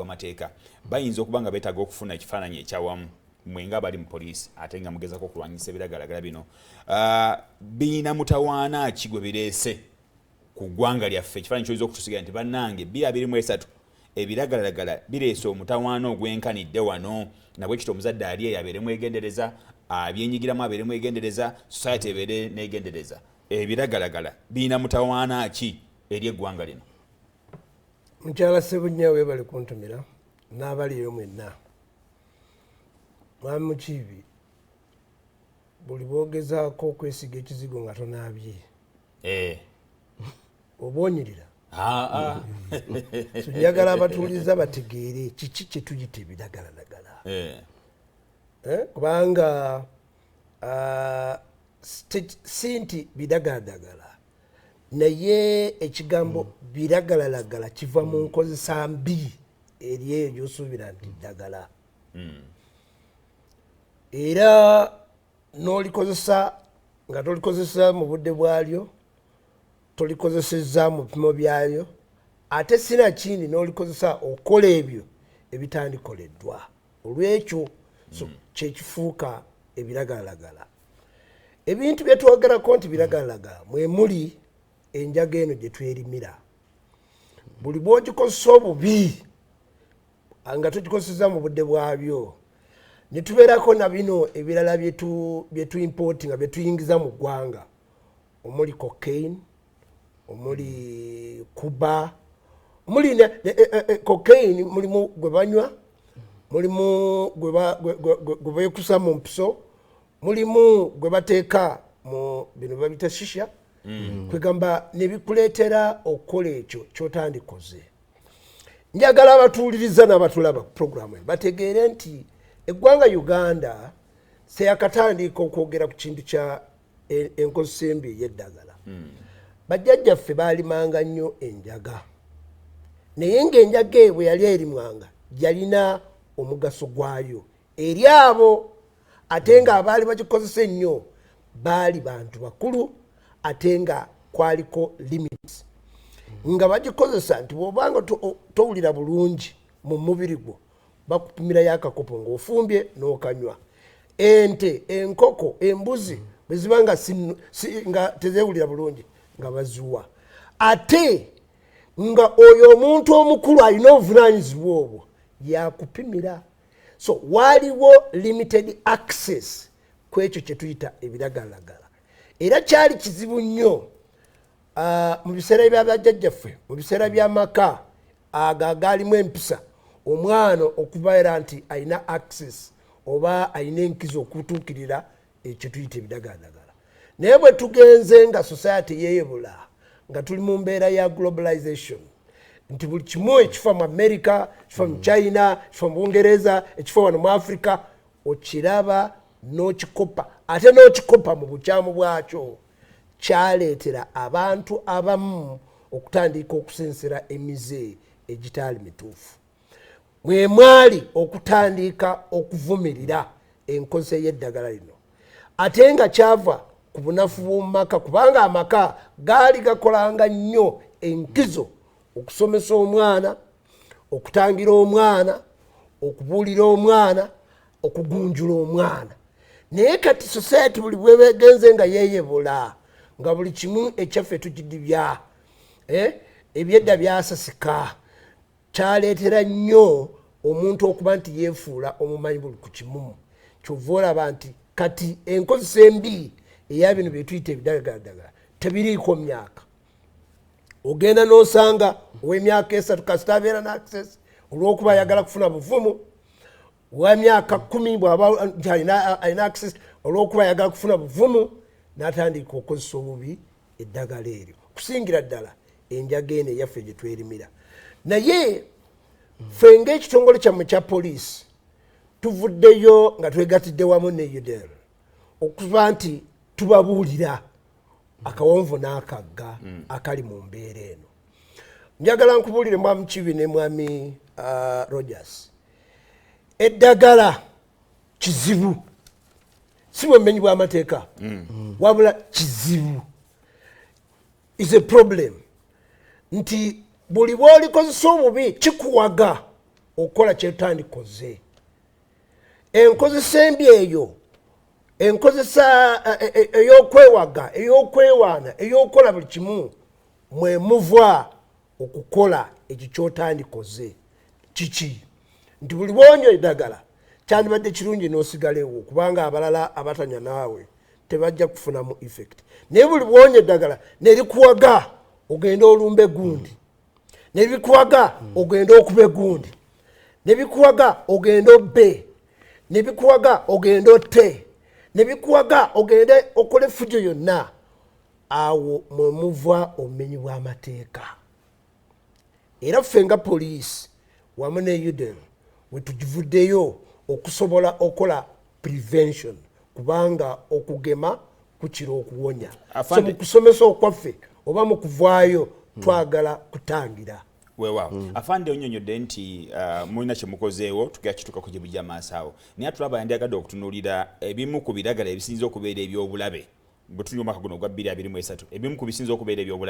bw'amateeka bayinza okuba nga beetaaga okufuna ekifaananyi ekyawamu mwenga bali mu poliisi ate nga mugezako okulwanyisa ebiragalagala bino biina mutawaana ki gwe bireese ku ggwanga lyaffe ekifaananyi kyoyinza okutusigira nti bannange 2023 ebiragalagala bireese omutawaana ogwenkanidde wano nabwe ekito omuzadde ali eyo abeeremu egendereza abyenyigiramu abeeremu egendereza society ebeere n'egendereza ebiragalagala biina mutawaana ki eri eggwanga lino mukyala Ssebunya weebale kuntumira n'abaliyo mwenna mwami Mukiibi buli boogezaako okwesiga ekizigo nga tonaabye oba onyirira njagala abatuuliza bategeere kiki kye tuyita ebiragalagala kubanga si nti biragalagala naye ekigambo biragalagala kiva mu nkozesa mbi eri eyo gy'osuubira nti ddagala era n'olikozesa nga tolikozesa mu budde bwalyo tolikozesezza mu bipimo byalyo ate sina kindi n'olikozesa okukola ebyo ebitandikoleddwa olw'ekyo kyekifuuka ebiragalagala ebintu bye twogerako nti biragalagala mwe muli enjaga eno gye twerimira buli bw'ogikozesa obubi nga tugikozesezza mu budde bwabyo ne tubeerako na bino ebirala bye tuimporti nga bye tuyingiza mu ggwanga omuli cocaine omuli kuba omuli cocaine mulimu gwe banywa mulimu gwe beekusa mu mpiso mulimu gwe bateeka mu bino babita shisha kwegamba ne bikuleetera okukola ekyo ky'otandikoze njagala abatuuliriza n'abatulaba ku programu bategeere nti eggwanga Uganda seyakatandika okwogera ku kintu kya enkozesa embi ey'eddagala bajjajjaffe baalimanga nnyo enjaga naye ng'enjaga ebwe yali erimwanga yalina omugaso gwayo eri abo ate nga abaali bagikozesa ennyo baali bantu bakulu ate nga kwaliko limits nga bagikozesa nti bw'obanga towulira bulungi mu mubiri gwo bakupimirayo akakopo ng'ofumbye n'okanywa ente enkoko embuzi bwe ziba nga tezeewulira bulungi nga baziwa ate nga oyo omuntu omukulu alina obuvunaanyizibwa obwo yakupimira so waliwo limited access ku ekyo kye tuyita ebiragalagala era kyali kizibu nnyo mu biseera bya bajjajjaffe mu biseera by'amaka agaalimu empisa omwana okubeera nti alina access oba alina enkizo okutuukirira ekyo tuyita ebiragalagala naye bwe tugenze nga society yeeyebula nga tuli mu mbeera ya globalization nti buli kimu ekifa mu America kifa mu China kifa mu Bungereza ekifa wano mu Africa okiraba n'okikopa ate n'okikopa mu bukyamu bwakyo kyaleetera abantu abamu okutandika okusensera emize egitaali mituufu mwe mwali okutandika okuvumirira enkozesa y'eddagala lino ate nga kyava ku bunafu bw'omu maka kubanga amaka gaali gakolanga nnyo enkizo okusomesa omwana okutangira omwana okubuulira omwana okugunjula omwana naye kati society buli bwebegenze nga yeeyebula nga buli kimu ekyaffe tukidibya ebyedda byasasika kyaleetera nnyo omuntu okuba nti yeefuula omumanyi buli ku kimu kyova olaba nti kati enkozesa embi eya bino bye tuyita ebidagaladagala tebiriiko myaka ogenda n'osanga ow'emyaka 3 kasita abeera na access olw'okuba ayagala kufuna buvumu ow'emyaka 10 bw'aba alina access olw'okuba ayagala kufuna buvumu n'atandika okukozesa obubi eddagala eryo okusingira ddala enjaga eno eyaffe gye twerimira naye ffe ng'ekitongole kyammwe kya poliisi tuvuddeyo nga twegatidde wamu ne UDL okuba nti tubabuulira akawonvu n'akagga akali mu mbeera eno njagala nkubuulire mwami Kibi ne mwami Rogers eddagala kizibu si bwemenyi bw'amateeka wabula kizibu is a problem nti buli bw'olikozesa obubi kikuwaga okola kyetandikoze enkozesa embi eyo enkozesa ey'okwewaga ey'okwewaana ey'okukola buli kimu mwe muva okukola ekyo kyotandikoze kiki nti buli bwonywa eddagala kyandibadde kirungi n'osigalewo kubanga abalala abatanya naawe tebajja kufunamu effect naye buli bwonywa eddagala nerikuwaga ogenda olumbe gundi nebikuwaga ogenda okube gundi nebikuwaga ogenda obbe nebikuwaga ogenda otte nebikuwaga ogende okole fujo yonna awo mwe muva obumenyi bw'amateeka era ffe nga poliisi wamu ne UDEM wetugivuddeyo okusobola okola prevention kubanga okugema kukira okuwonya so mu kusomesa okwaffe oba mu kuvaayo twagala kutangira weewaawo afande onyonyodde nti mulina kyemukozeewo tugera kituuka ku gye bujja maaso awo naye atulaba yandiyagadde okutunuulira ebimu ku biragala ebisinza okubeera ebyobulabe bwe tuli omwaka guno ogwa 2023 ebimu ku bisinza okubeera ebyobulabe